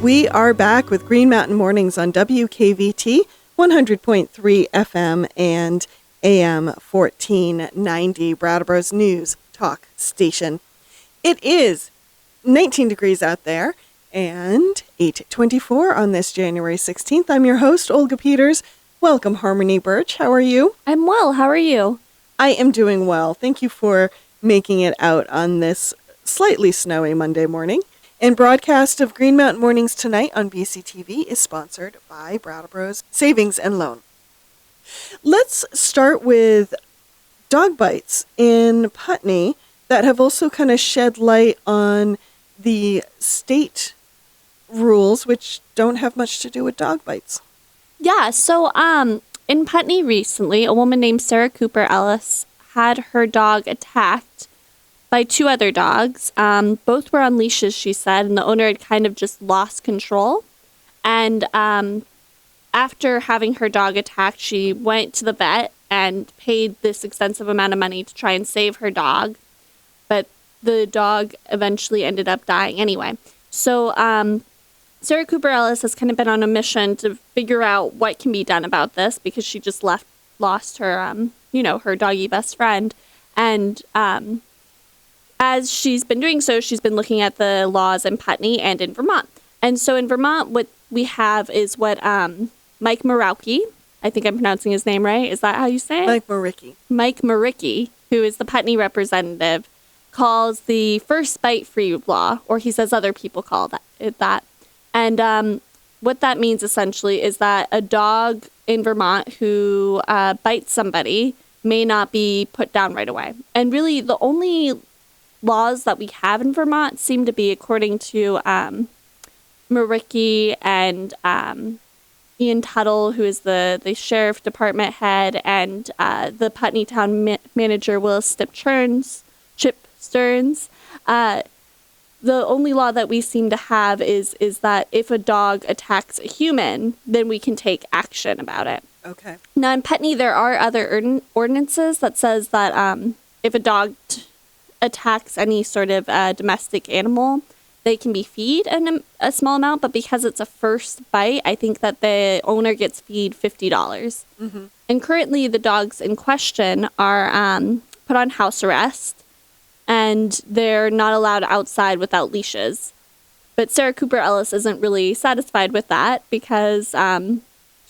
We are back with Green Mountain Mornings on WKVT 100.3 FM and AM 1490, Brattleboro's news talk station. It is 19 degrees out there and 8:24 on this January 16th. I'm your host, Olga Peters. Welcome, Harmony Birch. How are you? I'm well. How are you? I am doing well. Thank you for making it out on this slightly snowy Monday morning. And broadcast of Green Mountain Mornings tonight on BCTV is sponsored by Brattleboro's Savings and Loan. Let's start with dog bites in Putney that have also kind of shed light on the state rules, which don't have much to do with dog bites. Yeah, so in Putney recently, a woman named Sarah Cooper Ellis had her dog attacked by two other dogs. Both were on leashes, she said, and the owner had kind of just lost control. And after having her dog attacked, she went to the vet and paid this extensive amount of money to try and save her dog. But the dog eventually ended up dying anyway. So Sarah Cooper Ellis has kind of been on a mission to figure out what can be done about this because she just lost her, her doggy best friend. And as she's been doing so, she's been looking at the laws in Putney and in Vermont. And so in Vermont, what we have is what Mike Marowski, I think I'm pronouncing his name right. Is that how you say it? Mike Maricki, who is the Putney representative, calls the first bite-free law, or he says other people call it that. And what that means essentially is that a dog in Vermont who bites somebody may not be put down right away. And really the only laws that we have in Vermont seem to be, according to Maricki and Ian Tuttle, who is the sheriff department head, and the Putney town manager, Chip Stearns. The only law that we seem to have is that if a dog attacks a human, then we can take action about it. Okay. Now in Putney, there are other ordinances that says that if a dog attacks any sort of domestic animal, they can be feed a small amount, but because it's a first bite, I think that the owner gets feed $50. Mm-hmm. And currently the dogs in question are put on house arrest, and they're not allowed outside without leashes. But Sarah Cooper Ellis isn't really satisfied with that because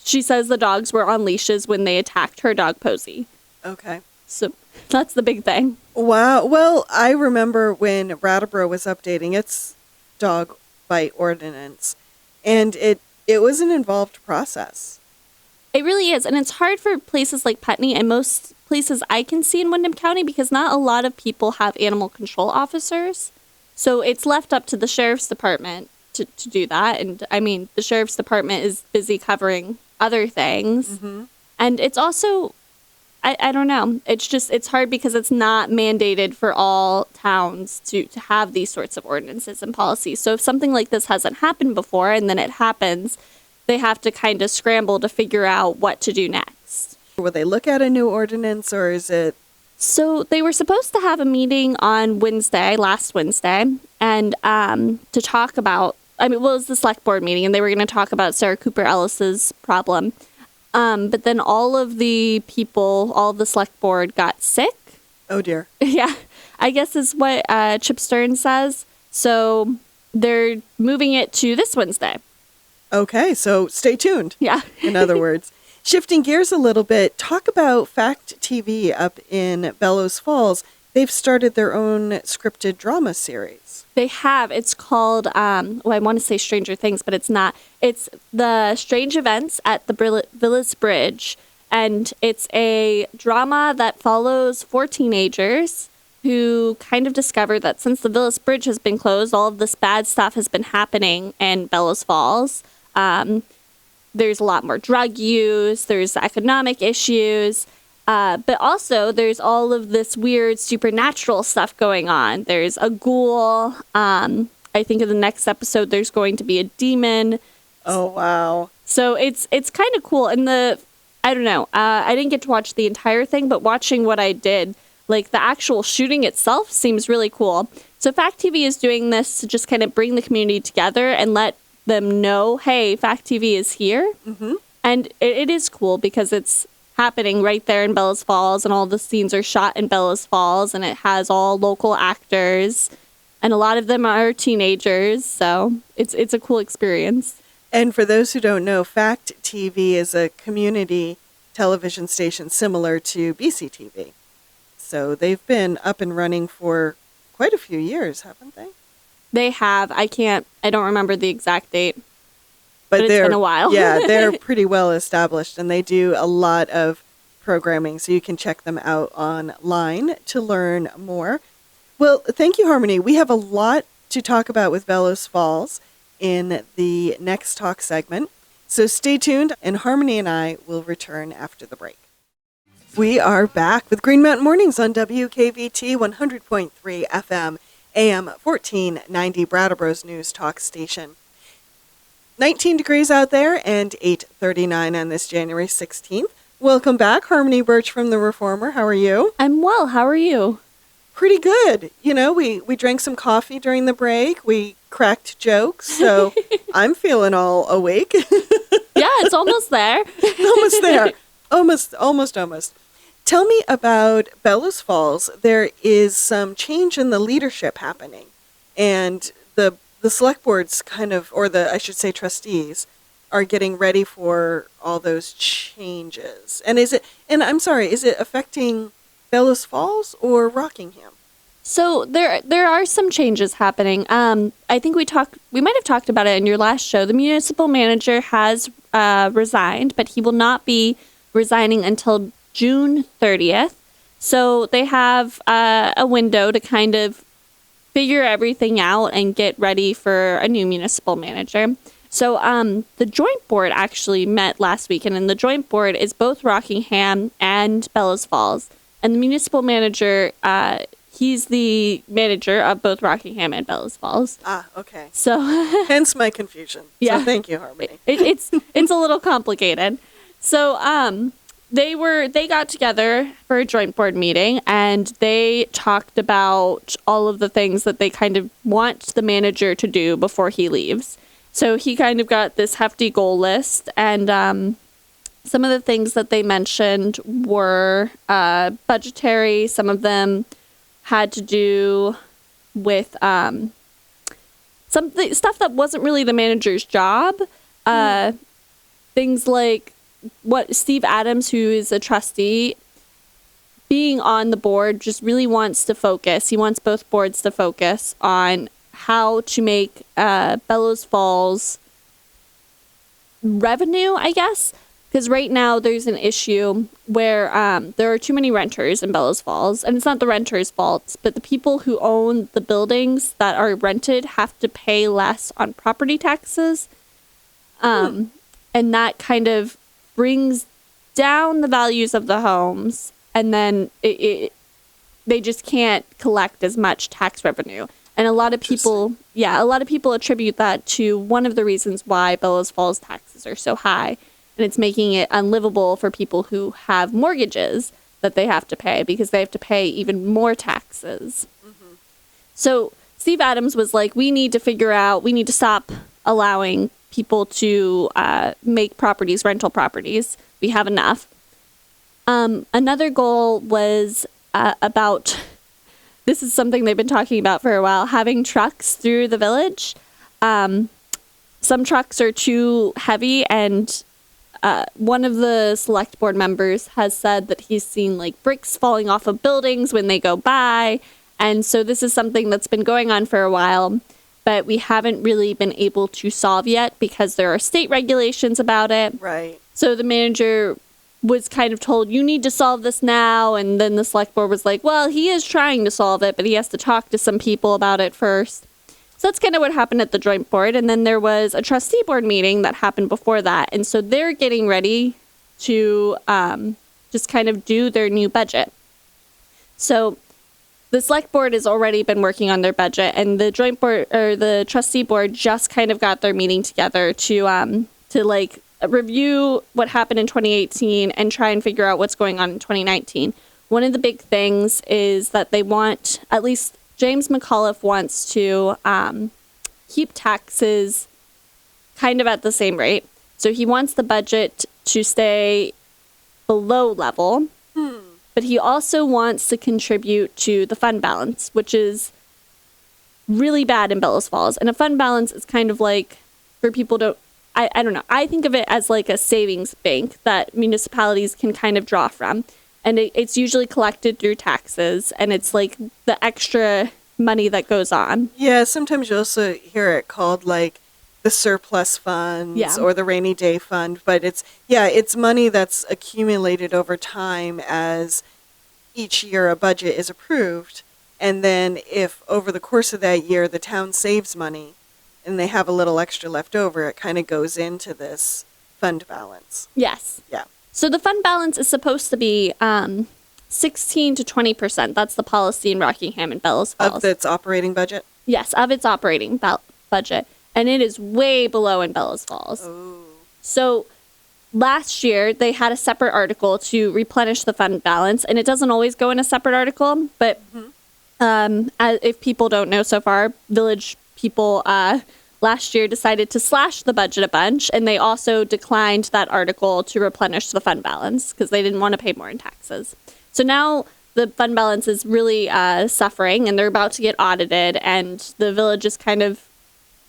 she says the dogs were on leashes when they attacked her dog, Posey. Okay. So that's the big thing. Wow. Well, I remember when Brattleboro was updating its dog bite ordinance, and it was an involved process. It really is. And it's hard for places like Putney and most places I can see in Windham County because not a lot of people have animal control officers. So it's left up to the sheriff's department to do that. And I mean, the sheriff's department is busy covering other things. Mm-hmm. And it's also, I don't know. It's hard because it's not mandated for all towns to have these sorts of ordinances and policies. So if something like this hasn't happened before and then it happens, they have to kind of scramble to figure out what to do next. Will they look at a new ordinance, or is it? So they were supposed to have a meeting on last Wednesday, and to talk about, it was the select board meeting, and they were going to talk about Sarah Cooper Ellis's problem. But then all of the select board got sick. Oh, dear. Yeah, I guess is what Chip Stearns says. So they're moving it to this Wednesday. Okay, so stay tuned. Yeah. In other words. Shifting gears a little bit, talk about Fact TV up in Bellows Falls. They've started their own scripted drama series. They have. It's called, I want to say Stranger Things, but it's not. It's The Strange Events at the Village Bridge. And it's a drama that follows 4 teenagers who kind of discover that since the Village Bridge has been closed, all of this bad stuff has been happening in Bellows Falls. There's a lot more drug use. There's economic issues. But also there's all of this weird supernatural stuff going on. There's a ghoul. I think in the next episode there's going to be a demon. Oh, wow. So it's kind of cool. And I don't know. I didn't get to watch the entire thing, but watching what I did, like the actual shooting itself seems really cool. So Fact TV is doing this to just kind of bring the community together and let them know, hey, Fact TV is here. Mm-hmm. And it is cool because it's happening right there in Bellows Falls, and all the scenes are shot in Bellows Falls, and it has all local actors, and a lot of them are teenagers, so it's a cool experience. And for those who don't know, Fact TV is a community television station similar to BCTV. So they've been up and running for quite a few years, haven't they? They have. I don't remember the exact date. But it's been a while. Yeah, they're pretty well established, and they do a lot of programming, so you can check them out online to learn more. Well, thank you, Harmony. We have a lot to talk about with Bellows Falls in the next talk segment, so stay tuned, and Harmony and I will return after the break. We are back with Green Mountain Mornings on WKVT 100.3 FM, AM 1490, Brattleboro's news talk station. 19 degrees out there and 8:39 on this January 16th. Welcome back, Harmony Birch from The Reformer. How are you? I'm well. How are you? Pretty good. You know, we drank some coffee during the break. We cracked jokes, so I'm feeling all awake. Yeah, it's almost there. Almost there. Almost. Tell me about Bellows Falls. There is some change in the leadership happening, and the select boards I should say trustees, are getting ready for all those changes. And is it affecting Bellows Falls or Rockingham? So there are some changes happening. I think we might have talked about it in your last show. The municipal manager has resigned, but he will not be resigning until June 30th. So they have a window to kind of figure everything out and get ready for a new municipal manager. So the joint board actually met last week, and the joint board is both Rockingham and Bellows Falls. And the municipal manager, he's the manager of both Rockingham and Bellows Falls. Ah, okay. So hence my confusion. Yeah. So thank you, Harmony. It's a little complicated. So they got together for a joint board meeting, and they talked about all of the things that they kind of want the manager to do before he leaves. So he kind of got this hefty goal list, and some of the things that they mentioned were budgetary. Some of them had to do with some stuff that wasn't really the manager's job. Things like what Steve Adams, who is a trustee, being on the board, just really wants to focus. He wants both boards to focus on how to make Bellows Falls revenue, I guess. Because right now there's an issue where there are too many renters in Bellows Falls. And it's not the renters' fault, but the people who own the buildings that are rented have to pay less on property taxes. And that kind of brings down the values of the homes. And then they just can't collect as much tax revenue. And a lot of people attribute that to one of the reasons why Bellows Falls taxes are so high. And it's making it unlivable for people who have mortgages that they have to pay, because they have to pay even more taxes. Mm-hmm. So Steve Adams was like, we need to stop allowing people to make properties rental properties. We have enough. Another goal was about, this is something they've been talking about for a while, having trucks through the village. Some trucks are too heavy, and one of the select board members has said that he's seen like bricks falling off of buildings when they go by. And so this is something that's been going on for a while, but we haven't really been able to solve yet because there are state regulations about it. Right. So the manager was kind of told, you need to solve this now. And then the select board was like, well, he is trying to solve it, but he has to talk to some people about it first. So that's kind of what happened at the joint board. And then there was a trustee board meeting that happened before that. And so they're getting ready to just kind of do their new budget. So the select board has already been working on their budget, and the joint board, or the trustee board, just kind of got their meeting together to like review what happened in 2018 and try and figure out what's going on in 2019. One of the big things is that they want, at least James McAuliffe wants to keep taxes kind of at the same rate. So he wants the budget to stay below level, but he also wants to contribute to the fund balance, which is really bad in Bellows Falls. And a fund balance is kind of like, for people to, I don't know, I think of it as like a savings bank that municipalities can kind of draw from. And it's usually collected through taxes, and it's like the extra money that goes on. Yeah, sometimes you also hear it called like the surplus funds or the rainy day fund, but it's money that's accumulated over time as each year a budget is approved, and then if over the course of that year the town saves money and they have a little extra left over, it kind of goes into this fund balance. Yes. Yeah. So the fund balance is supposed to be 16 to 20%. That's the policy in Rockingham and Bellows Falls. Of its operating budget? Yes, of its operating budget. And it is way below in Bellows Falls. Oh. So last year, they had a separate article to replenish the fund balance. And it doesn't always go in a separate article. But if people don't know so far, village people last year decided to slash the budget a bunch. And they also declined that article to replenish the fund balance because they didn't want to pay more in taxes. So now the fund balance is really suffering, and they're about to get audited, and the village is kind of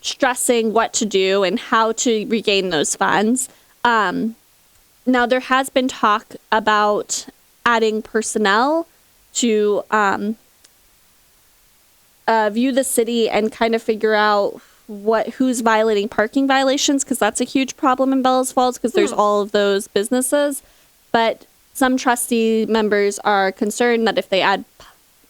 stressing what to do and how to regain those funds. Now, there has been talk about adding personnel to view the city and kind of figure out who's violating parking violations, because that's a huge problem in Bellows Falls because there's all of those businesses. But some trustee members are concerned that if they add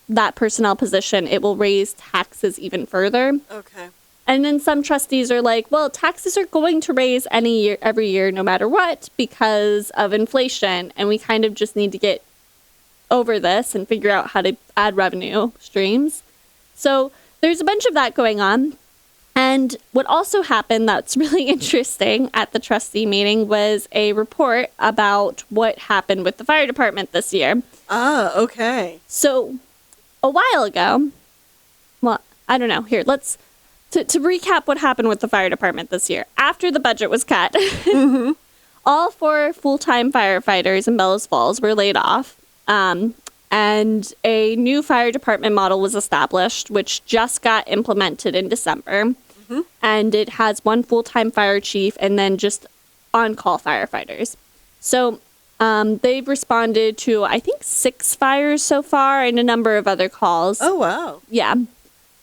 that personnel position, it will raise taxes even further. Okay. And then some trustees are like, well, taxes are going to raise every year, no matter what, because of inflation. And we kind of just need to get over this and figure out how to add revenue streams. So there's a bunch of that going on. And what also happened that's really interesting at the trustee meeting was a report about what happened with the fire department this year. Ah, okay. So a while ago, well, I don't know. Here, let's, to recap what happened with the fire department this year. After the budget was cut, all 4 full-time firefighters in Bellows Falls were laid off. And a new fire department model was established, which just got implemented in December. And it has 1 full-time fire chief and then just on-call firefighters. So they've responded to, I think, 6 fires so far and a number of other calls. Oh, wow. Yeah.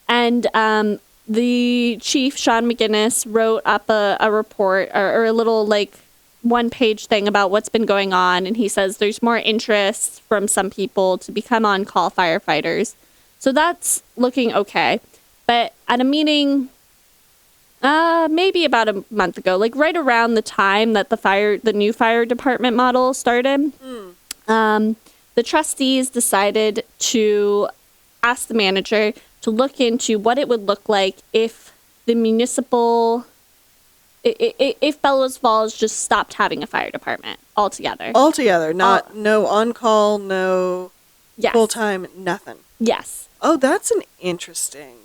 And the chief, Sean McGinnis, wrote up a report or a little, like, 1-page thing about what's been going on. And he says there's more interest from some people to become on-call firefighters. So that's looking okay. But at a meeting maybe about a month ago, like right around the time that the new fire department model started, the trustees decided to ask the manager to look into what it would look like if the if Bellows Falls just stopped having a fire department altogether. Altogether, no on-call, no full-time, nothing. Yes. Oh, that's an interesting.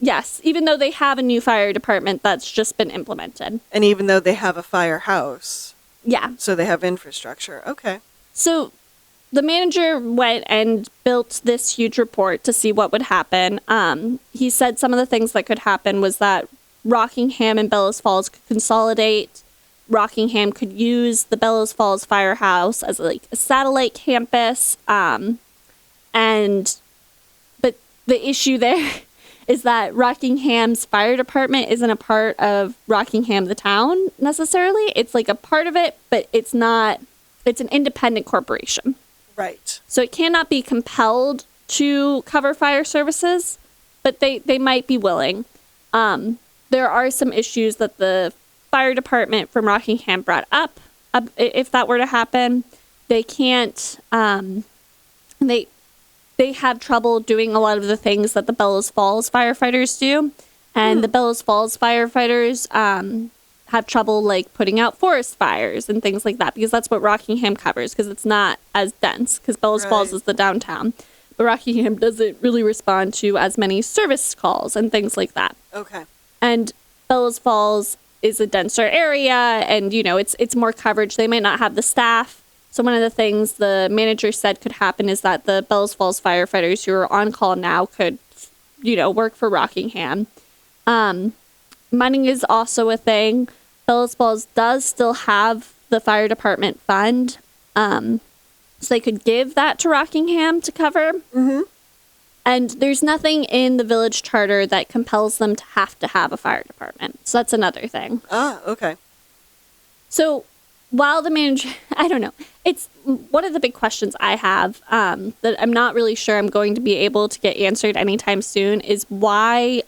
Yes, even though they have a new fire department that's just been implemented. And even though they have a firehouse. Yeah. So they have infrastructure. Okay. So the manager went and built this huge report to see what would happen. He said some of the things that could happen was that Rockingham and Bellows Falls could consolidate. Rockingham could use the Bellows Falls firehouse as like a satellite campus. But the issue there is that Rockingham's fire department isn't a part of Rockingham, the town, necessarily. It's like a part of it, but it's not, it's an independent corporation. Right. So it cannot be compelled to cover fire services, but they might be willing. There are some issues that the fire department from Rockingham brought up. If that were to happen, they can't, they have trouble doing a lot of the things that the Bellows Falls firefighters do. And the Bellows Falls firefighters have trouble like putting out forest fires and things like that, because that's what Rockingham covers, because it's not as dense, because Bellows Falls is the downtown. But Rockingham doesn't really respond to as many service calls and things like that. Okay. And Bellows Falls is a denser area and, it's more coverage. They might not have the staff. So one of the things the manager said could happen is that the Bellows Falls firefighters who are on call now could, work for Rockingham. Money is also a thing. Bellows Falls does still have the fire department fund. So they could give that to Rockingham to cover. Mm-hmm. And there's nothing in the village charter that compels them to have a fire department. So that's another thing. Ah, okay. So while the manager, I don't know, it's one of the big questions I have that I'm not really sure I'm going to be able to get answered anytime soon is why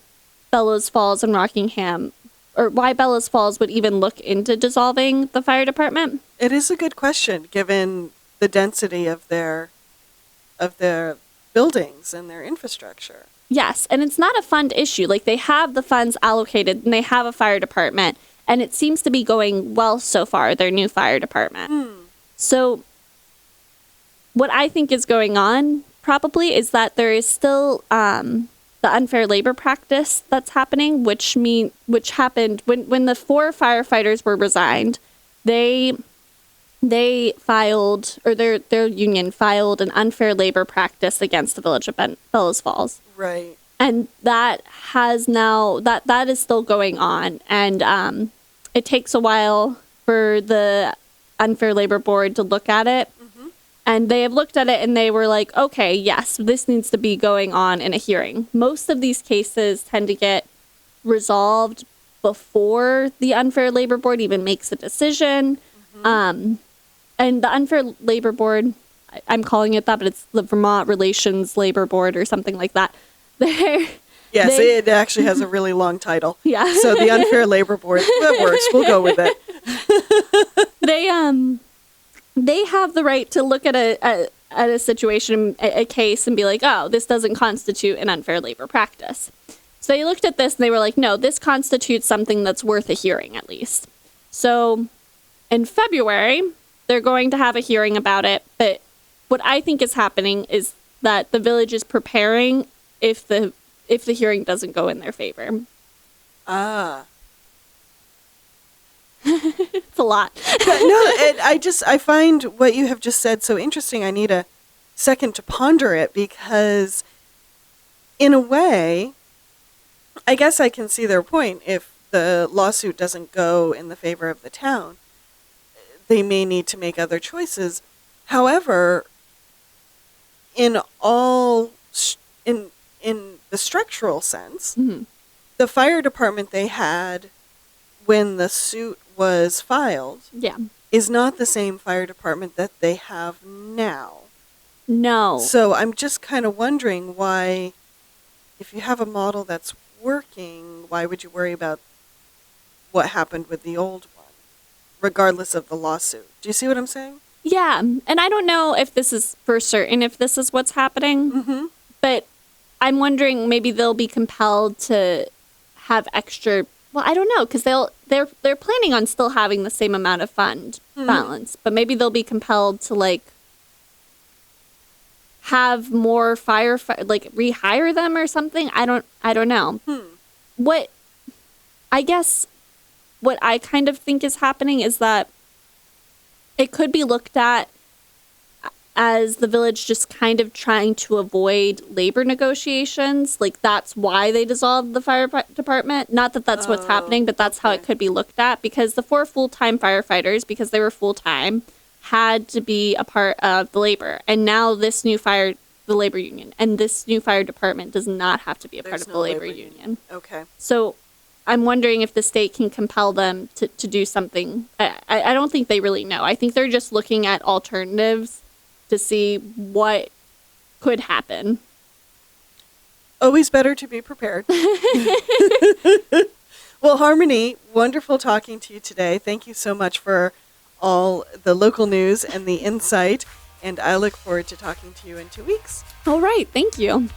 Bellows Falls and Rockingham, or why Bellows Falls would even look into dissolving the fire department. It is a good question, given the density of their buildings and their infrastructure. Yes, and it's not a fund issue. Like, they have the funds allocated and they have a fire department, and it seems to be going well so far, their new fire department. So what I think is going on probably is that there is still the unfair labor practice that's happening, which happened when the 4 firefighters were resigned. They filed, or their union filed, an unfair labor practice against the village of Bellows Falls. Right. And that has now, that is still going on. And it takes a while for the unfair labor board to look at it. Mm-hmm. And they have looked at it and they were like, okay, yes, this needs to be going on in a hearing. Most of these cases tend to get resolved before the unfair labor board even makes a decision. Mm-hmm. And the unfair labor board, I'm calling it that, but it's the Vermont Relations Labor Board or something like that. Yes, it actually has a really long title. Yeah. So the unfair labor board, that works. We'll go with it. They have the right to look at a situation, a case, and be like, oh, this doesn't constitute an unfair labor practice. So they looked at this and they were like, no, this constitutes something that's worth a hearing at least. So in February, they're going to have a hearing about it. But what I think is happening is that the village is preparing if the hearing doesn't go in their favor. Ah. It's a lot. I find what you have just said so interesting. I need a second to ponder it because, in a way, I guess I can see their point. If the lawsuit doesn't go in the favor of the town, they may need to make other choices. However, in the structural sense, mm-hmm. the fire department they had when the suit was filed is not the same fire department that they have now. No. So I'm just kind of wondering why, if you have a model that's working, why would you worry about what happened with the old one, regardless of the lawsuit? Do you see what I'm saying? Yeah, and I don't know if this is for certain, if this is what's happening, mm-hmm. but I'm wondering maybe they'll be compelled to have extra. Well, I don't know, because they're planning on still having the same amount of fund mm-hmm. balance, but maybe they'll be compelled to have more rehire them or something. I don't know. What I kind of think is happening is that it could be looked at as the village just kind of trying to avoid labor negotiations. That's why they dissolved the fire department. Not that that's what's happening, but that's how it could be looked at. Because the 4 full-time firefighters, because they were full-time, had to be a part of the labor. And now the labor union, and this new fire department does not have to be a part of the labor union. Okay. So I'm wondering if the state can compel them to do something. I don't think they really know. I think they're just looking at alternatives to see what could happen. Always better to be prepared. Well, Harmony, wonderful talking to you today. Thank you so much for all the local news and the insight. And I look forward to talking to you in 2 weeks. All right. Thank you.